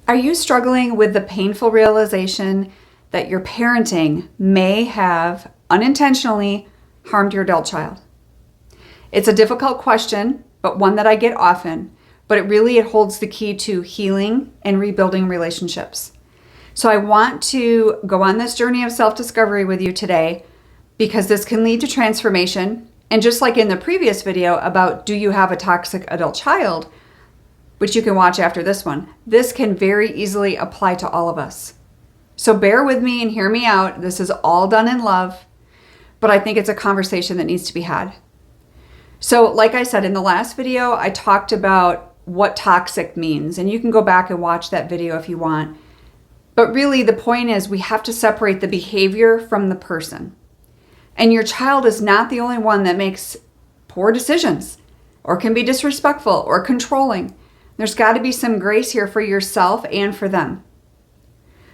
Are you struggling with the painful realization that your parenting may have unintentionally harmed your adult child? It's a difficult question, but one that I get often, but it holds the key to healing and rebuilding relationships. So I want to go on this journey of self-discovery with you today because this can lead to transformation. And just like in the previous video about do you have a toxic adult child, which you can watch after this one, this can very easily apply to all of us. So bear with me and hear me out. This is all done in love, but I think it's a conversation that needs to be had. So like I said in the last video, I talked about what toxic means, and you can go back and watch that video if you want. But really the point is we have to separate the behavior from the person. And your child is not the only one that makes poor decisions or can be disrespectful or controlling. There's got to be some grace here for yourself and for them.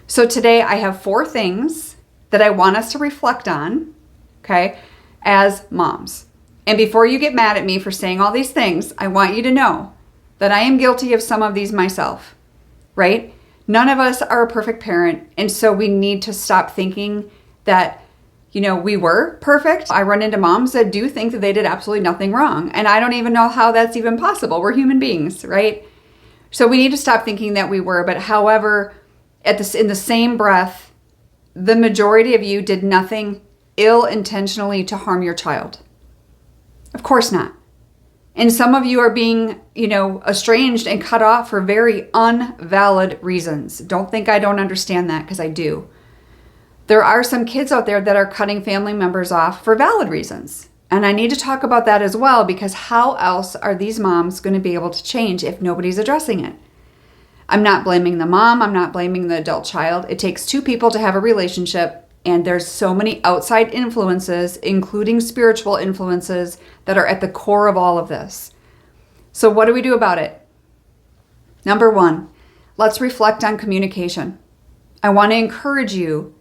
So today I have 4 things that I want us to reflect on, okay, as moms. And before you get mad at me for saying all these things, I want you to know that I am guilty of some of these myself, right? None of us are a perfect parent. And so we need to stop thinking that, we were perfect. I run into moms that do think that they did absolutely nothing wrong. And I don't even know how that's even possible. We're human beings, right? So we need to stop thinking that we were. But however, in the same breath, the majority of you did nothing ill-intentionally to harm your child. Of course not. And some of you are being, estranged and cut off for very unvalid reasons. Don't think I don't understand that, because I do. There are some kids out there that are cutting family members off for valid reasons. And I need to talk about that as well, because how else are these moms going to be able to change if nobody's addressing it? I'm not blaming the mom. I'm not blaming the adult child. It takes 2 people to have a relationship. And there's so many outside influences, including spiritual influences, that are at the core of all of this. So what do we do about it? Number 1, let's reflect on communication. I want to encourage you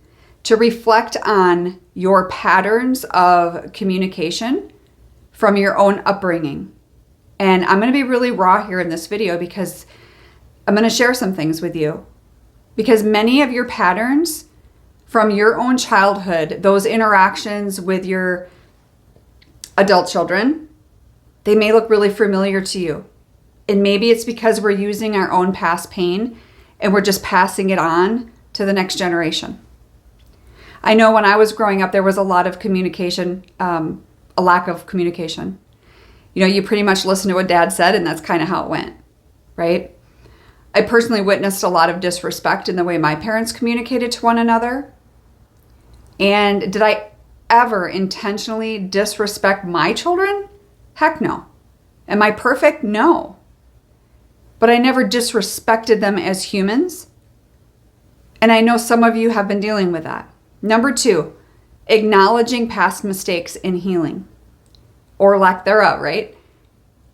to reflect on your patterns of communication from your own upbringing. And I'm going to be really raw here in this video because I'm going to share some things with you. Because many of your patterns from your own childhood, those interactions with your adult children, they may look really familiar to you. And maybe it's because we're using our own past pain and we're just passing it on to the next generation. I know when I was growing up, there was a lot of communication, a lack of communication. You pretty much listen to what dad said and that's kind of how it went, right? I personally witnessed a lot of disrespect in the way my parents communicated to one another. And did I ever intentionally disrespect my children? Heck no. Am I perfect? No. But I never disrespected them as humans. And I know some of you have been dealing with that. Number 2, acknowledging past mistakes in healing, or lack thereof, right?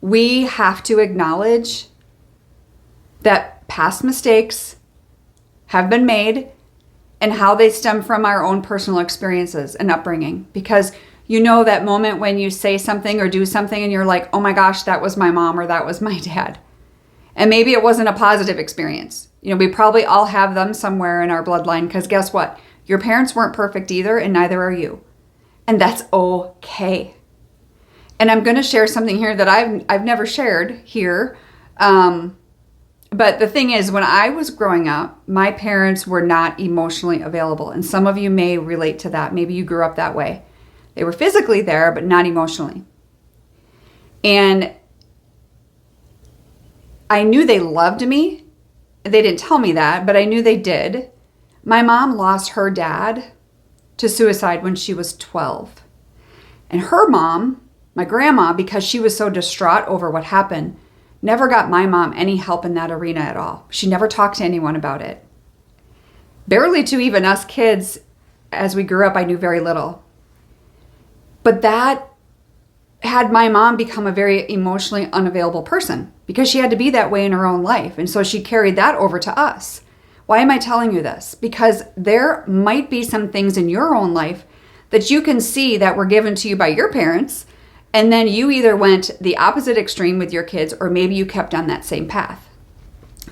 We have to acknowledge that past mistakes have been made and how they stem from our own personal experiences and upbringing. Because that moment when you say something or do something and you're like, oh my gosh, that was my mom or that was my dad. And maybe it wasn't a positive experience. We probably all have them somewhere in our bloodline, because guess what? Your parents weren't perfect either, and neither are you. And that's okay. And I'm going to share something here that I've never shared here. But the thing is, when I was growing up, my parents were not emotionally available. And some of you may relate to that. Maybe you grew up that way. They were physically there, but not emotionally. And I knew they loved me. They didn't tell me that, but I knew they did. My mom lost her dad to suicide when she was 12. And her mom, my grandma, because she was so distraught over what happened, never got my mom any help in that arena at all. She never talked to anyone about it. Barely to even us kids, as we grew up, I knew very little. But that had my mom become a very emotionally unavailable person because she had to be that way in her own life. And so she carried that over to us. Why am I telling you this? Because there might be some things in your own life that you can see that were given to you by your parents, and then you either went the opposite extreme with your kids, or maybe you kept on that same path.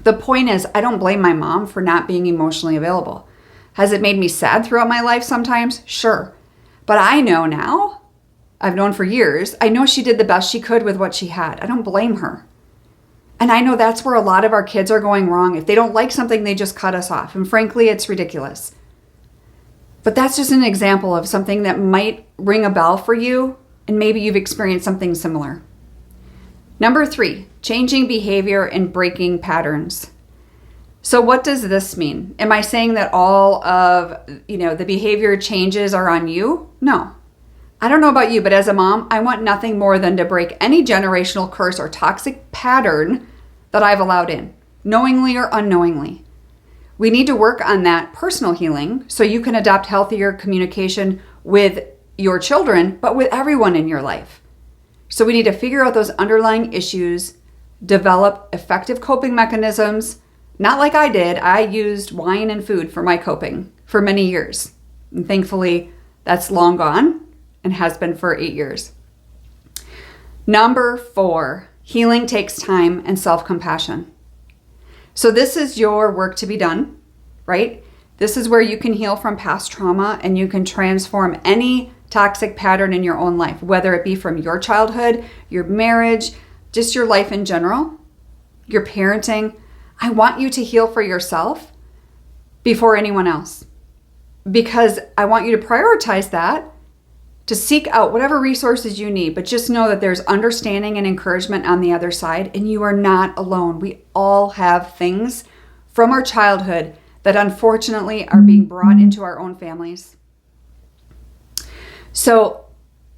The point is, I don't blame my mom for not being emotionally available. Has it made me sad throughout my life sometimes? Sure. But I know now, I've known for years, I know she did the best she could with what she had. I don't blame her. And I know that's where a lot of our kids are going wrong. If they don't like something, they just cut us off. And frankly, it's ridiculous. But that's just an example of something that might ring a bell for you, and maybe you've experienced something similar. Number 3, changing behavior and breaking patterns. So what does this mean? Am I saying that all of, the behavior changes are on you? No. I don't know about you, but as a mom, I want nothing more than to break any generational curse or toxic pattern that I've allowed in, knowingly or unknowingly. We need to work on that personal healing so you can adopt healthier communication with your children, but with everyone in your life. So we need to figure out those underlying issues, develop effective coping mechanisms. Not like I did. I used wine and food for my coping for many years. And thankfully, that's long gone and has been for 8 years. Number 4, healing takes time and self-compassion. So this is your work to be done, right? This is where you can heal from past trauma and you can transform any toxic pattern in your own life, whether it be from your childhood, your marriage, just your life in general, your parenting. I want you to heal for yourself before anyone else, because I want you to prioritize that, to seek out whatever resources you need, but just know that there's understanding and encouragement on the other side, and you are not alone. We all have things from our childhood that unfortunately are being brought into our own families. So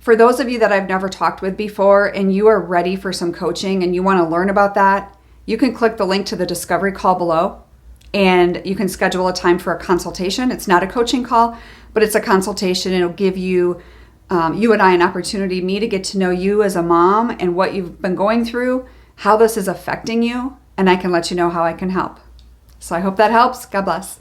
for those of you that I've never talked with before and you are ready for some coaching and you want to learn about that, you can click the link to the discovery call below and you can schedule a time for a consultation. It's not a coaching call, but it's a consultation. It'll give you and I an opportunity, me to get to know you as a mom and what you've been going through, how this is affecting you, and I can let you know how I can help. So I hope that helps. God bless.